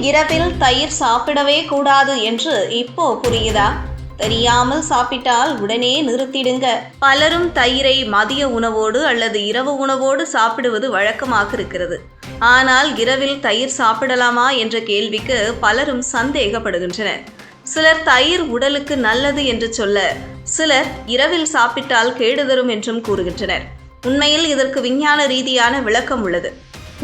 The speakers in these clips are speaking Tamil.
இரவில் தயிர் சாப்பிடவே கூடாது என்று இப்போ புரியுதா? தெரியாமல் சாப்பிட்டால் உடனே நிறுத்திடுங்க. பலரும் தயிரை மதிய உணவோடு அல்லது இரவு உணவோடு சாப்பிடுவது வழக்கமாக இருக்கிறது. ஆனால் இரவில் தயிர் சாப்பிடலாமா என்ற கேள்விக்கு பலரும் சந்தேகப்படுகின்றனர். சிலர் தயிர் உடலுக்கு நல்லது என்று சொல்ல, சிலர் இரவில் சாப்பிட்டால் கேடு தரும் என்றும் கூறுகின்றனர். உண்மையில் இதற்கு விஞ்ஞான ரீதியான விளக்கம் உள்ளது.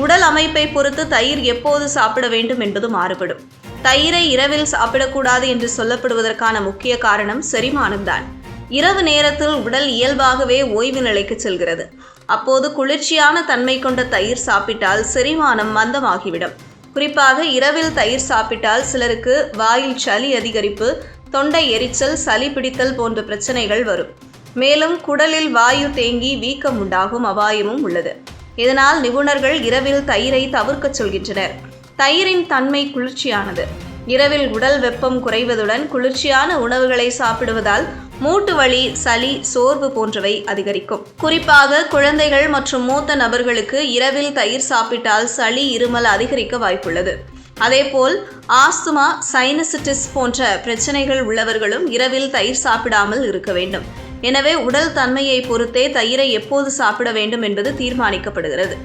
உடல் அமைப்பை பொறுத்து தயிர் எப்போது சாப்பிட வேண்டும் என்பது மாறுபடும். தயிரை இரவில் சாப்பிடக்கூடாது என்று சொல்லப்படுவதற்கான முக்கிய காரணம் செரிமானம்தான். இரவு நேரத்தில் உடல் இயல்பாகவே ஓய்வு நிலைக்கு செல்கிறது. அப்போது குளிர்ச்சியான தன்மை கொண்ட தயிர் சாப்பிட்டால் செரிமானம் மந்தமாகிவிடும். குறிப்பாக இரவில் தயிர் சாப்பிட்டால் சிலருக்கு வாயில் சளி அதிகரிப்பு, தொண்டை எரிச்சல், சளி பிடித்தல் போன்ற பிரச்சனைகள் வரும். மேலும் குடலில் வாயு தேங்கி வீக்கம் உண்டாகும் அபாயமும் உள்ளது. இதனால் நிபுணர்கள் இரவில் தயிரை தவிர்க்க சொல்கின்றனர். தயிரின் தன்மை குளிர்ச்சியானது. இரவில் உடல் வெப்பம் குறைவதுடன் குளிர்ச்சியான உணவுகளை சாப்பிடுவதால் மூட்டு வலி, சளி, சோர்வு போன்றவை அதிகரிக்கும். குறிப்பாக குழந்தைகள் மற்றும் மூத்த நபர்களுக்கு இரவில் தயிர் சாப்பிட்டால் சளி, இருமல் அதிகரிக்க வாய்ப்புள்ளது. அதேபோல் ஆஸ்துமா, சைனசிட்டிஸ் போன்ற பிரச்சனைகள் உள்ளவர்களும் இரவில் தயிர் சாப்பிடாமல் இருக்க வேண்டும். எனவே உடல் தன்மையை பொறுத்தே தயிரை எப்போது சாப்பிட வேண்டும் என்பது தீர்மானிக்கப்படுகிறது.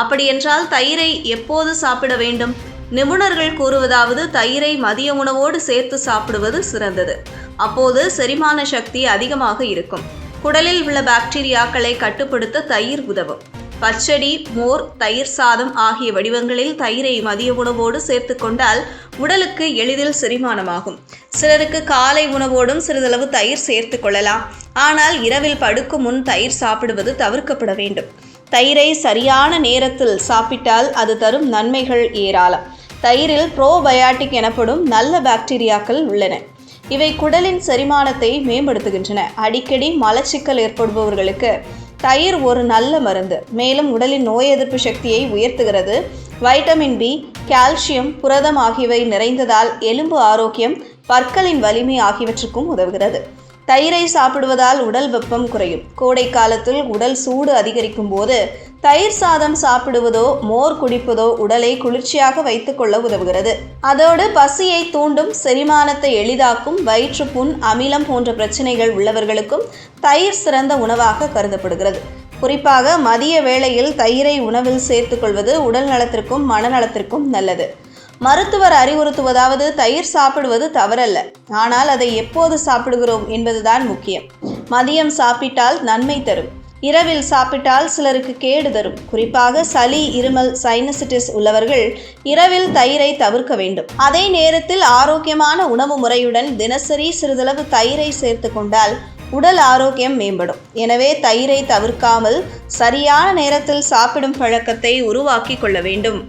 அப்படியென்றால் தயிரை எப்போது சாப்பிட வேண்டும்? நிபுணர்கள் கூறுவதாவது, தயிரை மதிய உணவோடு சேர்த்து சாப்பிடுவது சிறந்தது. அப்போது செரிமான சக்தி அதிகமாக இருக்கும். குடலில் உள்ள பாக்டீரியாக்களை கட்டுப்படுத்த தயிர் உதவும். பச்சடி, மோர், தயிர் சாதம் ஆகிய வடிவங்களில் தயிரை மதிய உணவோடு சேர்த்து கொண்டால் உடலுக்கு எளிதில் செரிமானமாகும். சிலருக்கு காலை உணவோடும் சிறிதளவு தயிர் சேர்த்து கொள்ளலாம். ஆனால் இரவில் படுக்கும் முன் தயிர் சாப்பிடுவது தவிர்க்கப்பட வேண்டும். தயிரை சரியான நேரத்தில் சாப்பிட்டால் அது தரும் நன்மைகள் ஏராளம். தயிரில் ப்ரோபயாட்டிக் எனப்படும் நல்ல பாக்டீரியாக்கள் உள்ளன. இவை குடலின் செரிமானத்தை மேம்படுத்துகின்றன. அடிக்கடி மலச்சிக்கல் ஏற்படுபவர்களுக்கு தயிர் ஒரு நல்ல மருந்து. மேலும் உடலின் நோய் எதிர்ப்பு சக்தியை உயர்த்துகிறது. வைட்டமின் பி, கால்சியம், புரதம் ஆகியவை நிறைந்ததால் எலும்பு ஆரோக்கியம், பற்களின் வலிமை ஆகியவற்றுக்கும் உதவுகிறது. தயிரை சாப்பிடுவதால் உடல் வெப்பம் குறையும். கோடை காலத்தில் உடல் சூடு அதிகரிக்கும் போது தயிர் சாதம் சாப்பிடுவதோ மோர் குடிப்பதோ உடலை குளிர்ச்சியாக வைத்துக் கொள்ள உதவுகிறது. அதோடு பசியை தூண்டும், செரிமானத்தை எளிதாக்கும், வயிற்றுப்புண், அமிலம் போன்ற பிரச்சனைகள் உள்ளவர்களுக்கும் தயிர் சிறந்த உணவாக கருதப்படுகிறது. குறிப்பாக மதிய வேளையில் தயிரை உணவில் சேர்த்துக் கொள்வது உடல் நலத்திற்கும் மனநலத்திற்கும் நல்லது. மருத்துவர் அறிவுறுத்துவதாவது, தயிர் சாப்பிடுவது தவறல்ல, ஆனால் அதை எப்போது சாப்பிடுகிறோம் என்பதுதான் முக்கியம். மதியம் சாப்பிட்டால் நன்மை தரும். இரவில் சாப்பிட்டால் சிலருக்கு கேடு தரும். குறிப்பாக சளி, இருமல், சைனசிட்டிஸ் உள்ளவர்கள் இரவில் தயிரை தவிர்க்க வேண்டும். அதே நேரத்தில் ஆரோக்கியமான உணவு முறையுடன் தினசரி சிறிதளவு தயிரை சேர்த்து கொண்டால் உடல் ஆரோக்கியம் மேம்படும். எனவே தயிரை தவிர்க்காமல் சரியான நேரத்தில் சாப்பிடும் பழக்கத்தை உருவாக்கி கொள்ள வேண்டும்.